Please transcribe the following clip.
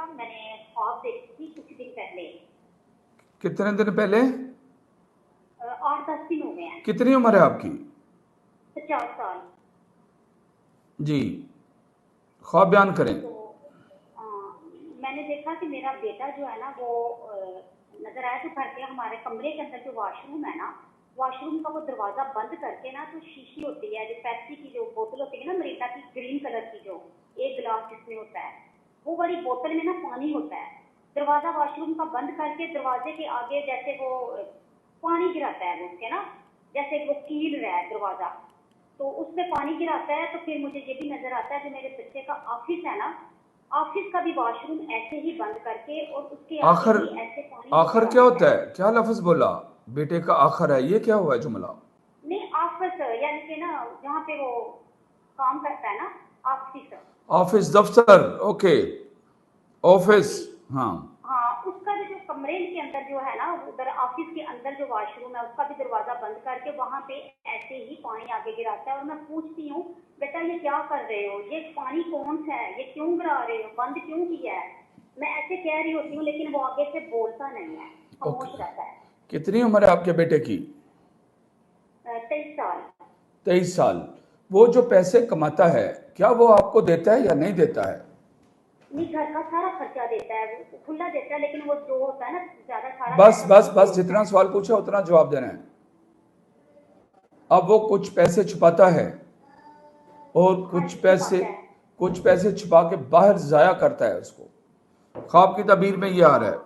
का मैंने ख्वाब देखी थी कुछ दिन पहले। कितने दिन पहले? 8-10 दिन हो गए हैं। कितनी उम्र है आपकी? 50 साल। जी, ख्वाब बयान करें। तो अ, मैंने देखा कि मेरा बेटा जो है ना वो नजर आया तो घर के हमारे कमरे के अंदर जो वॉशरूम है ना, वॉशरूम का वो दरवाजा बंद करके ना तो शीशी होती है जो पेप्सी की जो बोतल होती है ना मरीना की ग्रीन कलर की, जो एक गिलास जिसमें होता है, वो बड़ी बोतल में ना पानी होता है। दरवाजा वॉशरूम का बंद करके दरवाजे के आगे जैसे वो पानी गिराता है वो उसके ना, जैसे वो कील रहा है दरवाजा, तो उसमें पानी गिराता है। तो फिर मुझे ये भी नजर आता है जो मेरे बच्चे का ऑफिस है ना, ऑफिस का भी वॉशरूम ऐसे ही बंद करके और उसके आगे आखिर भी ऐसे पानी होते आखिर क्या रहता होता है। है? क्या लफ्ज बोला? बेटे का आखिर है, ये क्या हुआ है जुमला? नहीं, ऑफिस यानी कि ना जहाँ पे वो काम करता है ना, ऑफिस। ऑफिस, दफ्तर, ओके, हाँ ऑफिस। जी। हाँ, हाँ, उसका भी जो कमरे के अंदर जो है ना उधर ऑफिस के अंदर जो वॉशरूम है उसका भी दरवाजा बंद करके वहां पे ऐसे ही पानी आगे गिराता है। और मैं पूछती हूँ बेटा ये क्या कर रहे हो, ये पानी कौन सा है, ये क्यों गिरा रहे हो, बंद क्यों किया है? मैं ऐसे कह रही होती हूँ लेकिन वो आगे से बोलता नहीं है, ओके। खामोश रहता है। कितनी उम्र है आपके बेटे की? 23 साल। 23 साल। वो जो पैसे कमाता है, क्या वो आपको देता है या नहीं देता है? नहीं, घर का सारा खर्चा देता है, वो खुला देता है, लेकिन वो जो होता है ना ज्यादा सारा बस पैसा वो बस खुद बस, जोड़ता जितना है। सवाल पूछा उतना जवाब देना है। अब वो कुछ पैसे छुपाता है और हाँ कुछ जी, पैसे छुपाता है। कुछ पैसे छुपा के बाहर जाया करता है उसको। ख्वाब की तबीर में ये आ रहा है।